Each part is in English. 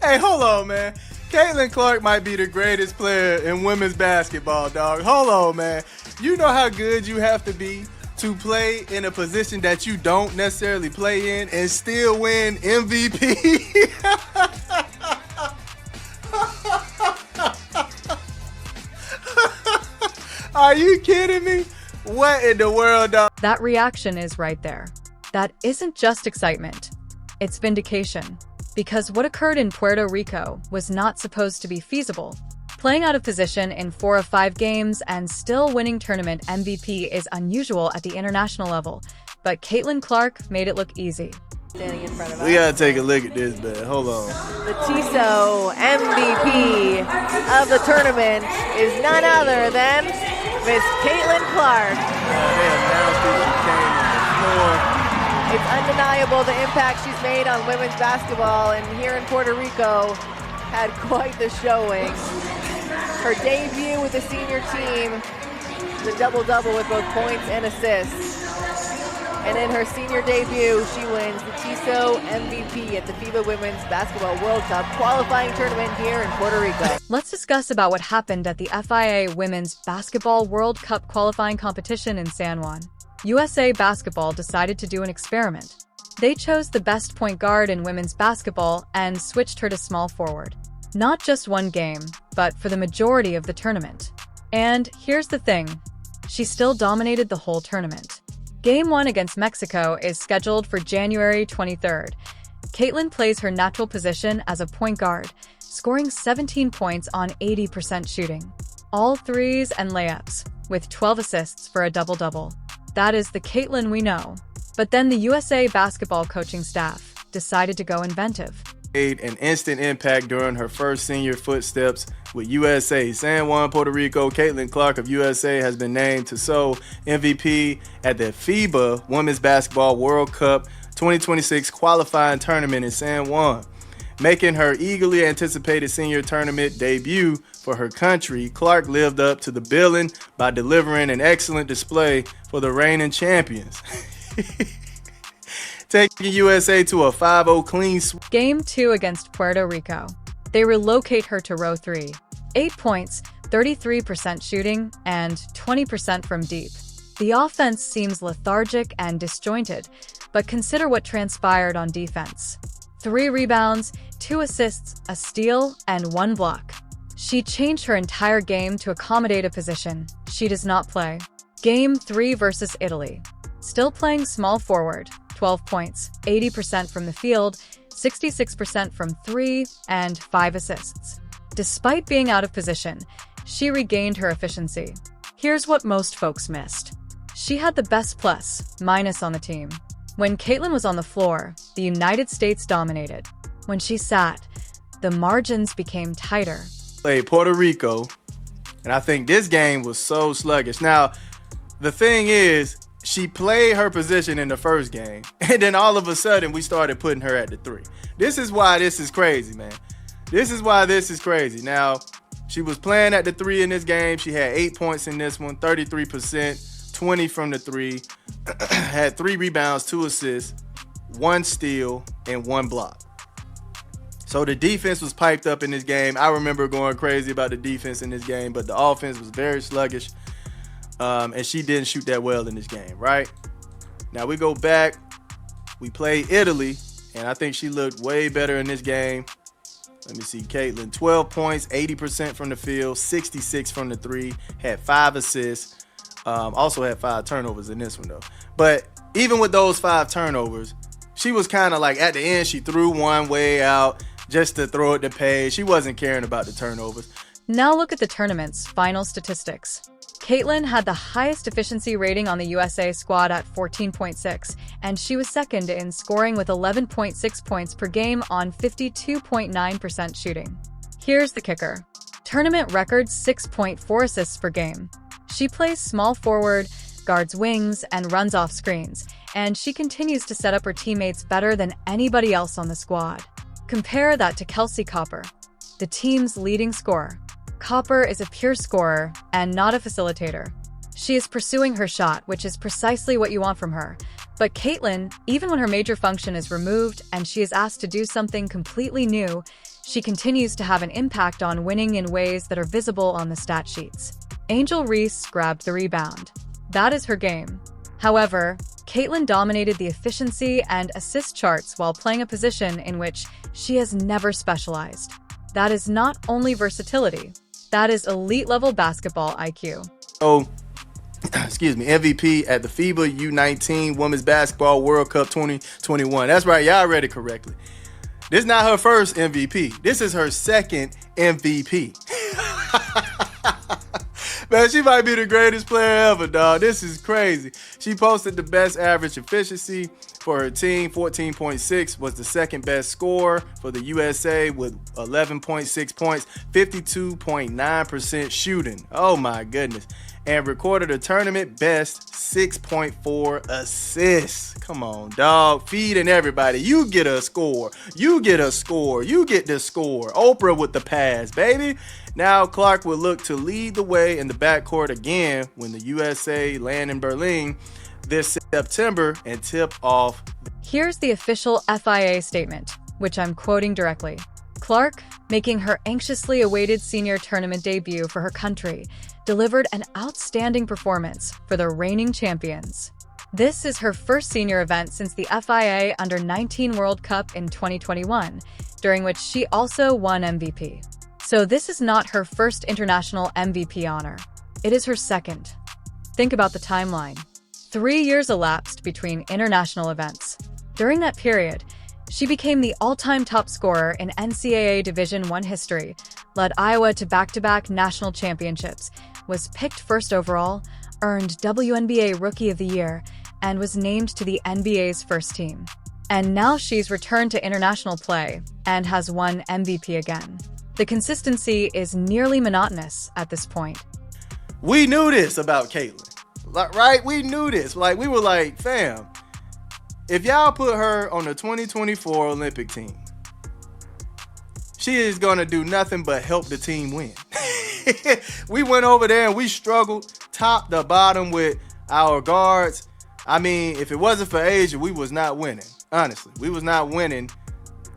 Hey, hold on, man. Caitlin Clark might be the greatest player in women's basketball, dog. Hold on, man. You know how good you have to be to play in a position that you don't necessarily play in and still win MVP? Are you kidding me? What in the world, dog? That reaction is right there. That isn't just excitement. It's vindication. Because what occurred in Puerto Rico was not supposed to be feasible. Playing out of position in 4 of 5 games and still winning tournament MVP is unusual at the international level, but Caitlin Clark made it look easy. Standing in front of us. We gotta take a look at this, man. Hold on. The TISO MVP of the tournament is none other than Miss Caitlin Clark. They announced that she came on the floor. It's undeniable the impact she's made on women's basketball, and here in Puerto Rico had quite the showing. Her debut with the senior team, the double-double with both points and assists. And in her senior debut, she wins the TISO MVP at the FIBA Women's Basketball World Cup qualifying tournament here in Puerto Rico. Let's discuss about what happened at the FIA Women's Basketball World Cup qualifying competition in San Juan. USA Basketball decided to do an experiment. They chose the best point guard in women's basketball and switched her to small forward. Not just one game, but for the majority of the tournament. And here's the thing, she still dominated the whole tournament. Game 1 against Mexico is scheduled for January 23rd. Caitlin plays her natural position as a point guard, scoring 17 points on 80% shooting. All threes and layups, with 12 assists for a double-double. That is the Caitlin we know. But then the USA basketball coaching staff decided to go inventive. Made an instant impact during her first senior footsteps with USA. San Juan, Puerto Rico, Caitlin Clark of USA has been named TISO MVP at the FIBA Women's Basketball World Cup 2026 qualifying tournament in San Juan. Making her eagerly anticipated senior tournament debut for her country, Clark lived up to the billing by delivering an excellent display for the reigning champions. Taking USA to a 5-0 clean sweep. Game 2 against Puerto Rico. They relocate her to row 3. 8 points, 33% shooting, and 20% from deep. The offense seems lethargic and disjointed, but consider what transpired on defense. 3 rebounds, 2 assists, a steal, and 1 block. She changed her entire game to accommodate a position she does not play. Game 3 versus Italy. Still playing small forward, 12 points, 80% from the field, 66% from 3, and 5 assists. Despite being out of position, she regained her efficiency. Here's what most folks missed. She had the best plus-minus on the team. When Caitlin was on the floor, the United States dominated. When she sat, the margins became tighter. Played Puerto Rico, and I think this game was so sluggish. Now, the thing is, she played her position in the first game, and then all of a sudden, we started putting her at the 3. This is why this is crazy, man. This is why this is crazy. Now, she was playing at the 3 in this game. She had 8 points in this one, 33%, 20 from the 3, had 3 rebounds, 2 assists, 1 steal, and 1 block. So the defense was piped up in this game. I remember going crazy about the defense in this game, but the offense was very sluggish. And she didn't shoot that well in this game, right? Now we go back. We play Italy, and I think she looked way better in this game. Let me see, Caitlin, 12 points, 80% from the field, 66 from the 3, had 5 assists. Also had 5 turnovers in this one, though. But even with those 5 turnovers, she was kind of like, at the end, she threw one way out just to throw it to Paige. She wasn't caring about the turnovers. Now look at the tournament's final statistics. Caitlin had the highest efficiency rating on the USA squad at 14.6, and she was second in scoring with 11.6 points per game on 52.9% shooting. Here's the kicker. Tournament record 6.4 assists per game. She plays small forward, guards wings, and runs off screens, and she continues to set up her teammates better than anybody else on the squad. Compare that to Kelsey Copper, the team's leading scorer. Copper is a pure scorer and not a facilitator. She is pursuing her shot, which is precisely what you want from her. But Caitlin, even when her major function is removed and she is asked to do something completely new, she continues to have an impact on winning in ways that are visible on the stat sheets. Angel Reese grabbed the rebound. That is her game. However, Caitlin dominated the efficiency and assist charts while playing a position in which she has never specialized. That is not only versatility, that is elite-level basketball IQ. MVP at the FIBA U19 Women's Basketball World Cup 2021. That's right, y'all read it correctly. This is not her first MVP. This is her second MVP. Man, she might be the greatest player ever, dog. This is crazy. She posted the best average efficiency for her team. 14.6 was the second best score for the USA with 11.6 points, 52.9% shooting. Oh my goodness. And recorded a tournament best 6.4 assists. Come on, dog. Feeding everybody. You get a score. You get a score. You get the score. Oprah with the pass, baby. Now Clark will look to lead the way in the backcourt again when the USA land in Berlin this September and tip off. Here's the official FIA statement, which I'm quoting directly. Clark, making her anxiously awaited senior tournament debut for her country, delivered an outstanding performance for the reigning champions. This is her first senior event since the FIA Under-19 World Cup in 2021, during which she also won MVP. So this is not her first international MVP honor. It is her second. Think about the timeline. 3 years elapsed between international events. During that period, she became the all-time top scorer in NCAA Division I history, led Iowa to back-to-back national championships, was picked first overall, earned WNBA Rookie of the Year, and was named to the NBA's first team. And now she's returned to international play and has won MVP again. The consistency is nearly monotonous at this point. We knew this about Caitlin, right? We knew this. Like, we were like, fam, if y'all put her on the 2024 Olympic team, she is going to do nothing but help the team win. We went over there and we struggled top to bottom with our guards. I mean, if it wasn't for Asia, we was not winning. Honestly, we was not winning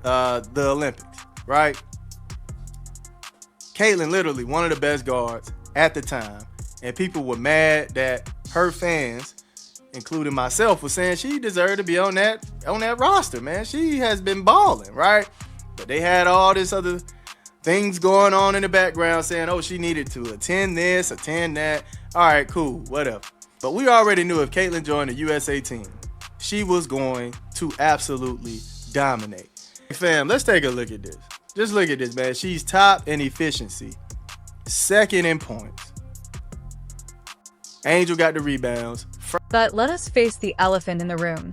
the Olympics, right? Caitlin, literally one of the best guards at the time, and people were mad that her fans, including myself, was saying she deserved to be on that roster, man. She has been balling, right? But they had all this other things going on in the background saying, oh, she needed to attend this, attend that. All right, cool, whatever. But we already knew if Caitlin joined the USA team, she was going to absolutely dominate. Fam, let's take a look at this. Just look at this, man. She's top in efficiency, second in points. Angel got the rebounds. But let us face the elephant in the room.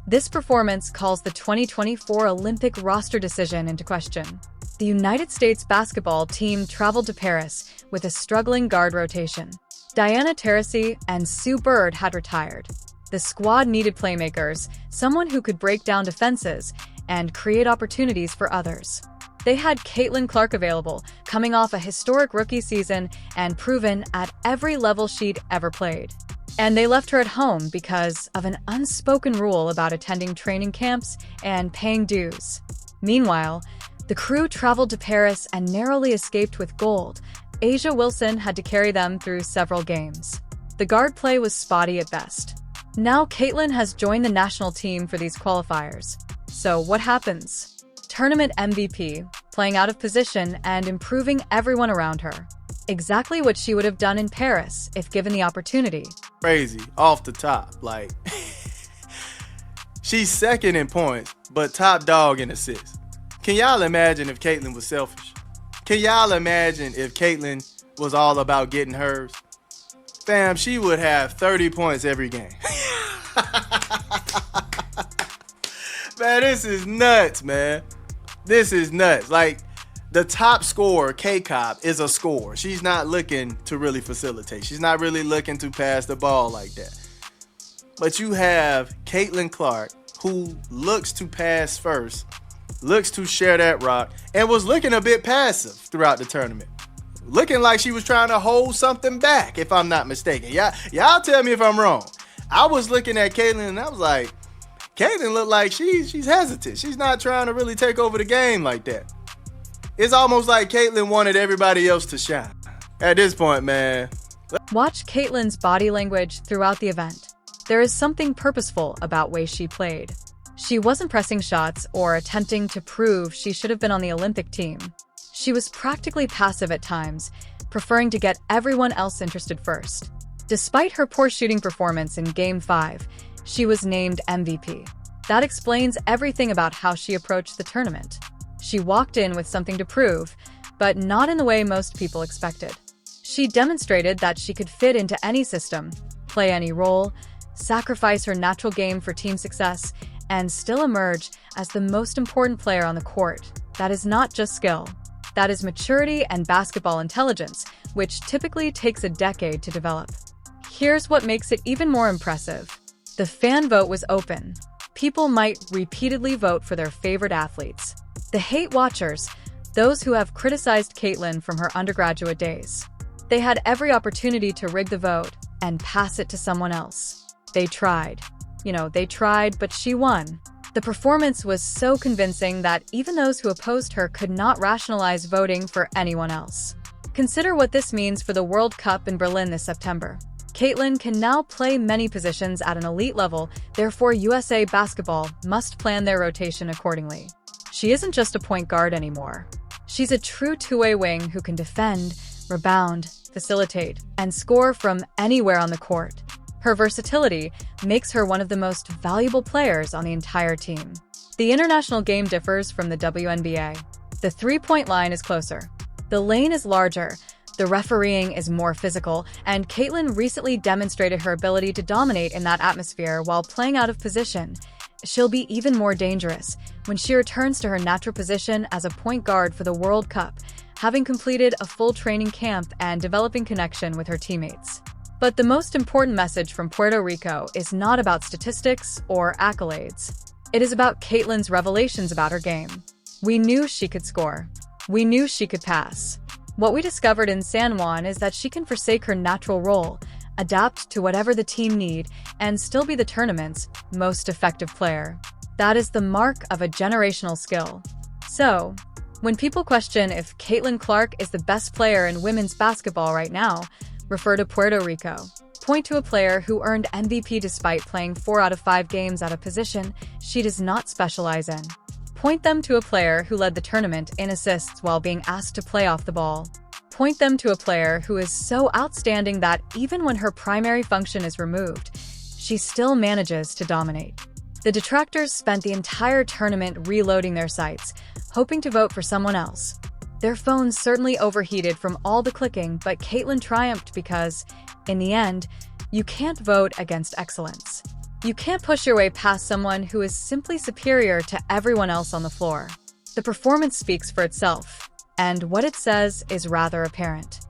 This performance calls the 2024 Olympic roster decision into question. The United States basketball team traveled to Paris with a struggling guard rotation. Diana Taurasi and Sue Bird had retired. The squad needed playmakers, someone who could break down defenses and create opportunities for others. They had Caitlin Clark available, coming off a historic rookie season and proven at every level she'd ever played. And they left her at home because of an unspoken rule about attending training camps and paying dues. Meanwhile, the crew traveled to Paris and narrowly escaped with gold. Asia Wilson had to carry them through several games. The guard play was spotty at best. Now Caitlin has joined the national team for these qualifiers. So what happens? Tournament MVP, playing out of position and improving everyone around her. Exactly what she would have done in Paris if given the opportunity. Crazy, off the top. Like, she's second in points, but top dog in assists. Can y'all imagine if Caitlin was selfish? Can y'all imagine if Caitlin was all about getting hers? Fam, she would have 30 points every game. Man, this is nuts, man. This is nuts. Like, the top scorer, K-Cop, is a scorer. She's not looking to really facilitate. She's not really looking to pass the ball like that. But you have Caitlin Clark, who looks to pass first, looks to share that rock, and was looking a bit passive throughout the tournament. Looking like she was trying to hold something back, if I'm not mistaken. Y'all tell me if I'm wrong. I was looking at Caitlin and I was like, Caitlin looked like she's hesitant. She's not trying to really take over the game like that. It's almost like Caitlyn wanted everybody else to shine. At this point, man. Watch Caitlyn's body language throughout the event. There is something purposeful about way she played. She wasn't pressing shots or attempting to prove she should have been on the Olympic team. She was practically passive at times, preferring to get everyone else interested first. Despite her poor shooting performance in Game 5, she was named MVP. That explains everything about how she approached the tournament. She walked in with something to prove, but not in the way most people expected. She demonstrated that she could fit into any system, play any role, sacrifice her natural game for team success, and still emerge as the most important player on the court. That is not just skill. That is maturity and basketball intelligence, which typically takes a decade to develop. Here's what makes it even more impressive. The fan vote was open. People might repeatedly vote for their favorite athletes. The hate watchers, those who have criticized Caitlyn from her undergraduate days. They had every opportunity to rig the vote and pass it to someone else. They tried. They tried, but she won. The performance was so convincing that even those who opposed her could not rationalize voting for anyone else. Consider what this means for the World Cup in Berlin this September. Caitlyn can now play many positions at an elite level, therefore USA Basketball must plan their rotation accordingly. She isn't just a point guard anymore. She's a true two-way wing who can defend, rebound, facilitate, and score from anywhere on the court. Her versatility makes her one of the most valuable players on the entire team. The international game differs from the WNBA. The three-point line is closer. The lane is larger. The refereeing is more physical, and Caitlyn recently demonstrated her ability to dominate in that atmosphere while playing out of position. She'll be even more dangerous when she returns to her natural position as a point guard for the World Cup, having completed a full training camp and developing connection with her teammates. But the most important message from Puerto Rico is not about statistics or accolades. It is about Caitlyn's revelations about her game. We knew she could score. We knew she could pass. What we discovered in San Juan is that she can forsake her natural role, adapt to whatever the team need, and still be the tournament's most effective player. That is the mark of a generational skill. So, when people question if Caitlyn Clark is the best player in women's basketball right now, refer to Puerto Rico. Point to a player who earned MVP despite playing 4 out of 5 games at a position she does not specialize in. Point them to a player who led the tournament in assists while being asked to play off the ball. Point them to a player who is so outstanding that even when her primary function is removed, she still manages to dominate. The detractors spent the entire tournament reloading their sites, hoping to vote for someone else. Their phones certainly overheated from all the clicking, but Caitlyn triumphed because, in the end, you can't vote against excellence. You can't push your way past someone who is simply superior to everyone else on the floor. The performance speaks for itself, and what it says is rather apparent.